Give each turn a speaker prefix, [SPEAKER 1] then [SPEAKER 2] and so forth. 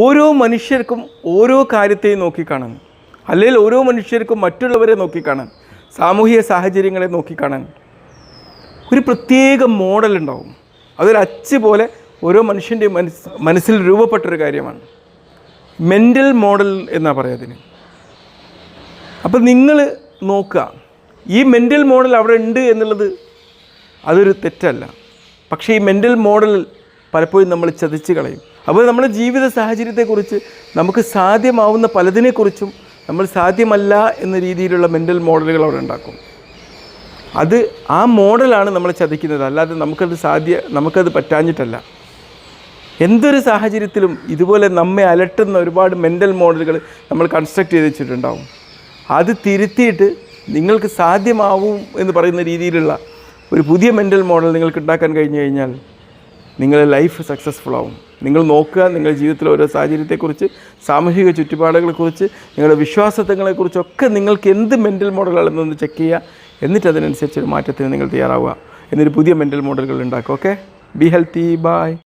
[SPEAKER 1] ഓരോ മനുഷ്യർക്കും ഓരോ കാര്യത്തെയും നോക്കിക്കാണാൻ, അല്ലെങ്കിൽ ഓരോ മനുഷ്യർക്കും മറ്റുള്ളവരെ നോക്കിക്കാണാൻ, സാമൂഹിക സാഹചര്യങ്ങളെ നോക്കിക്കാണാൻ ഒരു പ്രത്യേക മോഡൽ ഉണ്ടാവും. അതൊരു അച്ച് പോലെ ഓരോ മനുഷ്യൻ്റെ മനസ്സിൽ രൂപപ്പെട്ടൊരു കാര്യമാണ്. മെൻ്റൽ മോഡൽ എന്നാണ് പറയുക അതിന്. അപ്പം നിങ്ങൾ നോക്കുക, ഈ മെൻ്റൽ മോഡൽ അവിടെ ഉണ്ട് എന്നുള്ളത് അതൊരു തെറ്റല്ല. പക്ഷേ ഈ മെൻ്റൽ മോഡൽ പലപ്പോഴും നമ്മൾ ചതിച്ച് കളയും. അപ്പോൾ നമ്മുടെ ജീവിത സാഹചര്യത്തെക്കുറിച്ച് നമുക്ക് സാധ്യമാവുന്ന പലതിനെക്കുറിച്ചും നമ്മൾ സാധ്യമല്ല എന്ന രീതിയിലുള്ള മെൻ്റൽ മോഡലുകൾ അവിടെ ഉണ്ടാക്കും. ആ മോഡലാണ് നമ്മളെ ചതിക്കുന്നത്, അല്ലാതെ നമുക്കത് പറ്റാഞ്ഞിട്ടല്ല. എന്തൊരു സാഹചര്യത്തിലും ഇതുപോലെ നമ്മെ അലട്ടുന്ന ഒരുപാട് മെൻ്റൽ മോഡലുകൾ നമ്മൾ കൺസ്ട്രക്റ്റ് ചെയ്ത് വെച്ചിട്ടുണ്ടാവും. അത് തിരുത്തിയിട്ട് നിങ്ങൾക്ക് സാധ്യമാവും എന്ന് പറയുന്ന രീതിയിലുള്ള ഒരു പുതിയ മെൻ്റൽ മോഡൽ നിങ്ങൾക്ക് ഉണ്ടാക്കാൻ കഴിഞ്ഞു കഴിഞ്ഞാൽ നിങ്ങളുടെ ലൈഫ് സക്സസ്ഫുൾ ആവും. നിങ്ങൾ നോക്കുക, നിങ്ങളുടെ ജീവിതത്തിലെ ഓരോ സാഹചര്യത്തെക്കുറിച്ച്, സാമൂഹിക ചുറ്റുപാടുകളെക്കുറിച്ച്, നിങ്ങളുടെ വിശ്വാസങ്ങളെക്കുറിച്ചൊക്കെ നിങ്ങൾക്ക് എന്ത് മെൻ്റൽ മോഡലാണെന്നൊന്ന് ചെക്ക് ചെയ്യുക. എന്നിട്ട് അതിനനുസരിച്ചൊരു മാറ്റത്തിന് നിങ്ങൾ തയ്യാറാവുക. എന്നൊരു പുതിയ മെൻ്റൽ മോഡലുകൾ ഉണ്ടാക്കുക. Okay, be healthy, by.